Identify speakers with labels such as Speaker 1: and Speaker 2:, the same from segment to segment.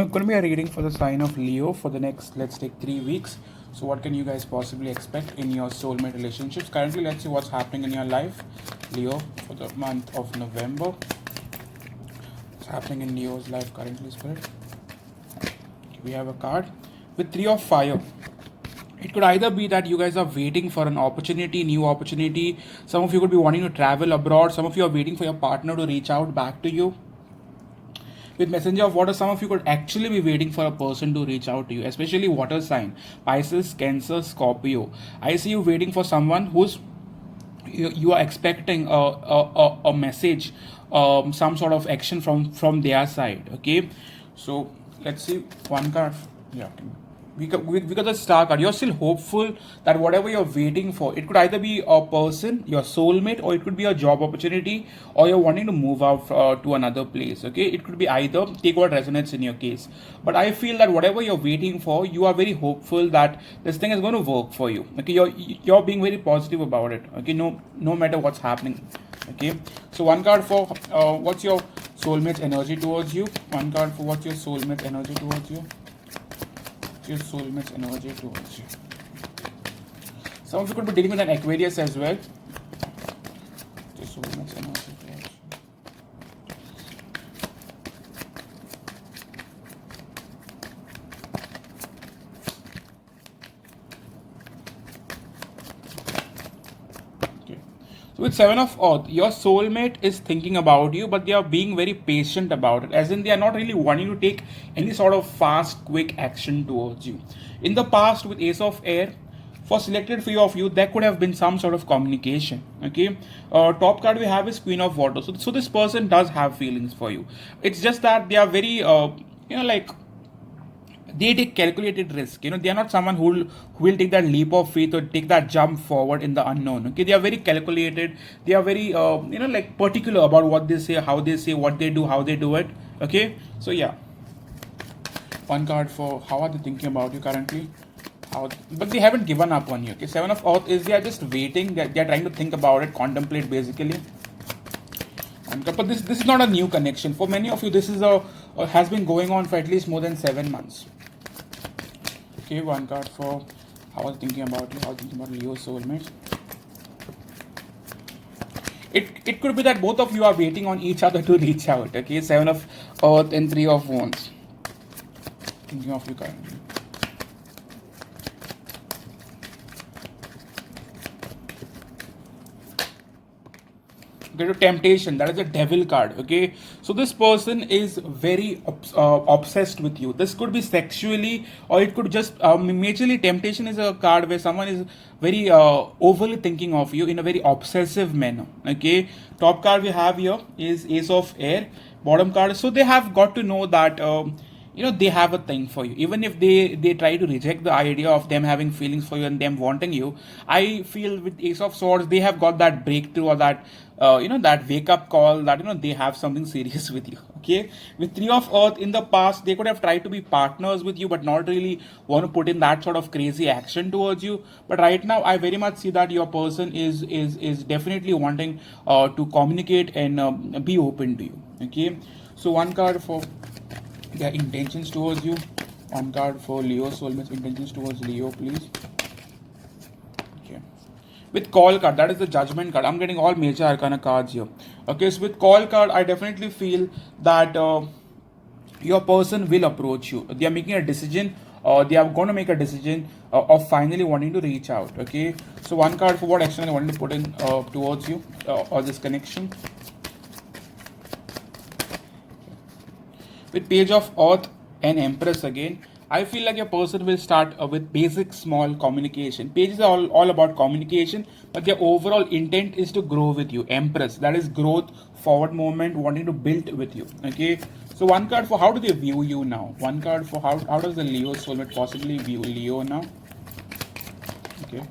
Speaker 1: going to be a reading for the sign of Leo for the next, let's take 3 weeks. So what can you guys possibly expect in your soulmate relationships? Currently, let's see what's happening in your life, Leo, for the month of November. What's happening in Leo's life currently, Spirit? We have a card with 3 of fire. It could either be that you guys are waiting for an opportunity, new opportunity. Some of you could be wanting to travel abroad. Some of you are waiting for your partner to reach out back to you. With messenger of water, some of you could actually be waiting for a person to reach out to you, especially water sign, Pisces, Cancer, Scorpio. I see you waiting for someone who's you are expecting a message, some sort of action from their side. Okay, so let's see one card. Yeah, we got the star card. You're still hopeful that whatever you're waiting for, it could either be a person, your soulmate, or it could be a job opportunity, or you're wanting to move out to another place. Okay, it could be either. Take what resonates in your case. But I feel that whatever you're waiting for, you are very hopeful that this thing is going to work for you. Okay, you're being very positive about it. Okay, no matter what's happening. Okay, so one card for what's your soulmate's energy towards you. One card for what's your soulmate's energy towards you. Your soulmate's energy towards you. Some of you could be dealing with an Aquarius as well. Your soulmate's energy towards you. Okay. So with 7 of Earth, your soulmate is thinking about you, but they are being very patient about it. As in, they are not really wanting to take any sort of fast, quick action towards you. In the past, with Ace of Air, for selected few of you, there could have been some sort of communication. Okay, top card we have is Queen of Water. So this person does have feelings for you. It's just that they are very, like they take calculated risk. They are not someone who will take that leap of faith or take that jump forward in the unknown. Okay, they are very calculated. They are very, like particular about what they say, how they say, what they do, how they do it. Okay, so yeah. One card for how are they thinking about you currently? But they haven't given up on you. Okay, 7 of Earth is they are just waiting. They are trying to think about it, contemplate basically. But this is not a new connection. For many of you, this is has been going on for at least more than 7 months. Okay, one card for how are they thinking about you? How are they thinking about Leo soulmates? It could be that both of you are waiting on each other to reach out. Okay, 7 of Earth and 3 of Wands. Thinking of you currently. Okay, to temptation, that is a devil card. Okay, so this person is very obsessed with you. This could be sexually, or it could just majorly temptation is a card where someone is very overly thinking of you in a very obsessive manner. Okay, top card we have here is Ace of Air, bottom card. So they have got to know that they have a thing for you. Even if they try to reject the idea of them having feelings for you and them wanting you, I feel with Ace of Swords they have got that breakthrough or that that wake up call that they have something serious with you. Okay, with 3 of Earth, in the past they could have tried to be partners with you but not really want to put in that sort of crazy action towards you. But right now I very much see that your person is definitely wanting to communicate and be open to you. Okay, so one card for their intentions towards you. One card for Leo soulmates intentions towards Leo, please. Okay, with call card, that is the judgment card. I'm getting all major arcana cards here. Okay, so with call card, I definitely feel that your person will approach you. They are making a decision, or they are going to make a decision of finally wanting to reach out. Okay, so one card for what action I wanted to put in towards you or this connection. With Page of Earth and Empress again, I feel like your person will start with basic small communication. Pages are all about communication, but their overall intent is to grow with you. Empress, that is growth, forward movement, wanting to build with you. Okay, so one card for how do they view you now? One card for how does the Leo soulmate possibly view Leo now? Okay.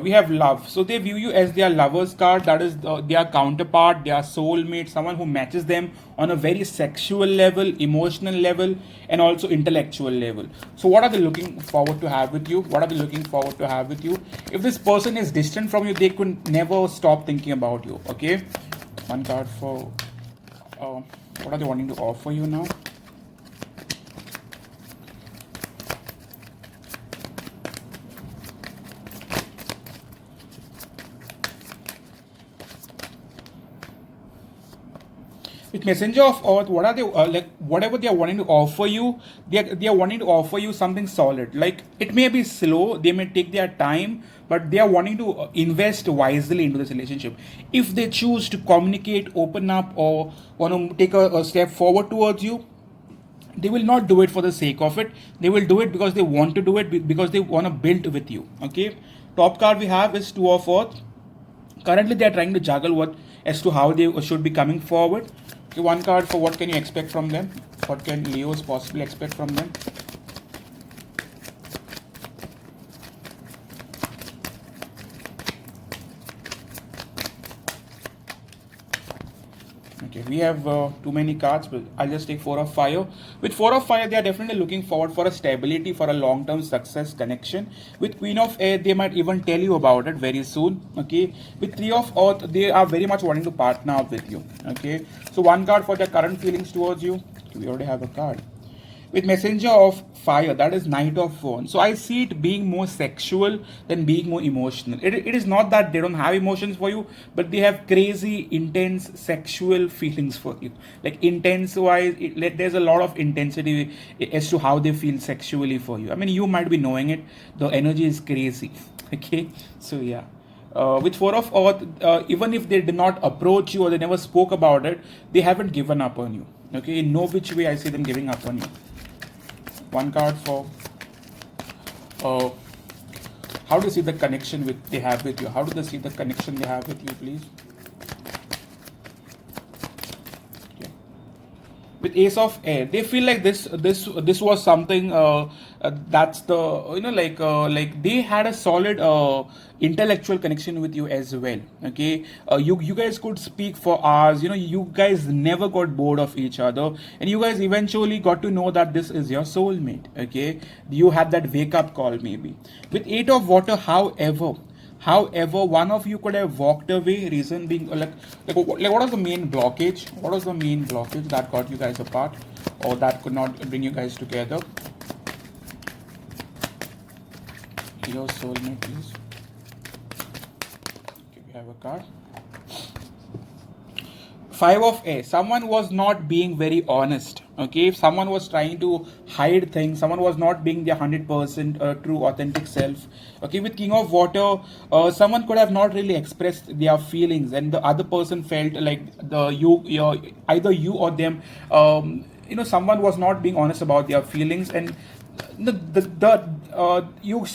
Speaker 1: We have love. So they view you as their lover's card. That is their counterpart, their soulmate, someone who matches them on a very sexual level, emotional level, and also intellectual level. So what are they looking forward to have with you? What are they looking forward to have with you? If this person is distant from you, they could never stop thinking about you. Okay. One card for what are they wanting to offer you now? With messenger of earth, what are they like? Whatever they are wanting to offer you, they are wanting to offer you something solid. Like it may be slow, they may take their time, but they are wanting to invest wisely into this relationship. If they choose to communicate, open up, or want to take a step forward towards you, they will not do it for the sake of it. They will do it because they want to do it, because they want to build with you. Okay. Top card we have is two of earth. Currently they are trying to juggle what as to how they should be coming forward. Okay, one card for what can you expect from them, what can Leos possibly expect from them. Okay, we have too many cards, but I'll just take four of fire. With four of fire, they are definitely looking forward for a stability, for a long-term success connection. With queen of air, they might even tell you about it very soon. Okay, with three of earth, they are very much wanting to partner up with you. Okay, so one card for their current feelings towards you. Okay, we already have a card. With messenger of fire, that is knight of wands. So I see it being more sexual than being more emotional. It is not that they don't have emotions for you, but they have crazy intense sexual feelings for you. Like intense wise, there's a lot of intensity as to how they feel sexually for you. I mean, you might be knowing it, the energy is crazy. Okay, so yeah. With four of earth, even if they did not approach you or they never spoke about it, they haven't given up on you. Okay, in no which way I see them giving up on you. One card for how do you see the connection they have with you? How do they see the connection they have with you, please? Okay. With ace of air, they feel like this was something that's the like they had a solid intellectual connection with you as well. Okay, you guys could speak for hours. You guys never got bored of each other, and you guys eventually got to know that this is your soulmate. Okay, you had that wake up call maybe. With eight of water, however, one of you could have walked away. Reason being, what was the main blockage? What was the main blockage that got you guys apart, or that could not bring you guys together? Your soulmate, please. Okay, we have a card. Five of air. Someone was not being very honest. Okay, if someone was trying to hide things, someone was not being their 100% true authentic self. Okay, with king of water, someone could have not really expressed their feelings, and the other person felt like either you or them, someone was not being honest about their feelings, and you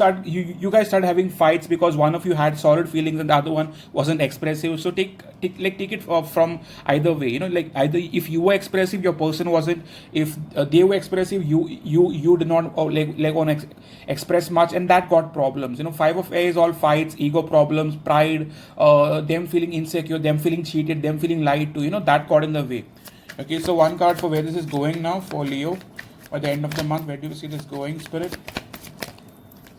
Speaker 1: guys started having fights because one of you had solid feelings and the other one wasn't expressive. So take it from either way. Like either if you were expressive, your person wasn't. If they were expressive, you did not want to express much, and that got problems. Five of air is all fights, ego problems, pride, them feeling insecure, them feeling cheated, them feeling lied to. That got in the way. Okay, so one card for where this is going now for Leo. By the end of the month, where do you see this going, Spirit?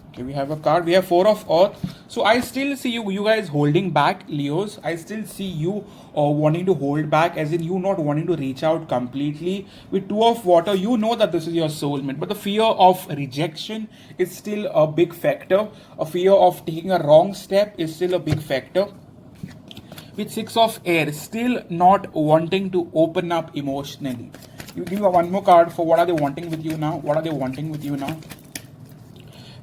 Speaker 1: Okay, we have a card. We have four of earth. So I still see you guys holding back, Leos. I still see you wanting to hold back, as in you not wanting to reach out completely. With two of water, you know that this is your soulmate, but the fear of rejection is still a big factor. A fear of taking a wrong step is still a big factor. With six of air, still not wanting to open up emotionally. You give one more card for what are they wanting with you now? What are they wanting with you now?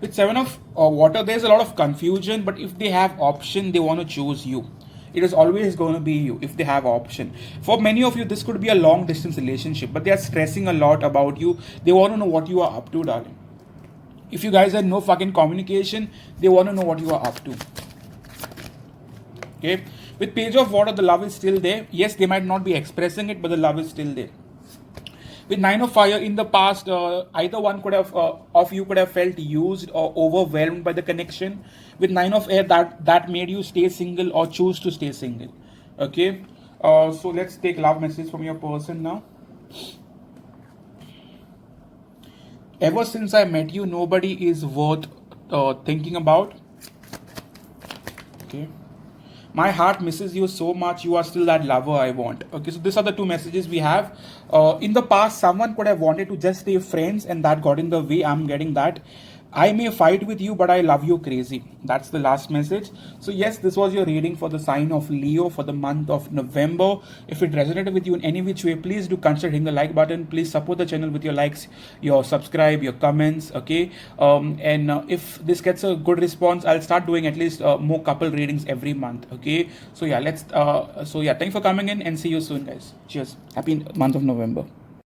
Speaker 1: With seven of water, there's a lot of confusion, but if they have option, they want to choose you. It is always going to be you if they have option. For many of you, this could be a long distance relationship, but they are stressing a lot about you. They want to know what you are up to, darling. If you guys had no fucking communication, they want to know what you are up to. Okay. With page of water, the love is still there. Yes, they might not be expressing it, but the love is still there. With nine of fire, in the past, either one of you could have felt used or overwhelmed by the connection. With nine of air, that made you stay single or choose to stay single. Okay, so let's take love message from your person now. Ever since I met you, nobody is worth thinking about. Okay. My heart misses you so much. You are still that lover I want. Okay, so these are the two messages we have. In the past, someone could have wanted to just stay friends, and that got in the way. I'm getting that. I may fight with you, but I love you crazy. That's the last message. So, yes, this was your reading for the sign of Leo for the month of November. If it resonated with you in any which way, please do consider hitting the like button. Please support the channel with your likes, your subscribe, your comments. Okay. And if this gets a good response, I'll start doing at least more couple readings every month. Okay. So, yeah, thanks for coming in and see you soon, guys. Cheers. Happy month of November.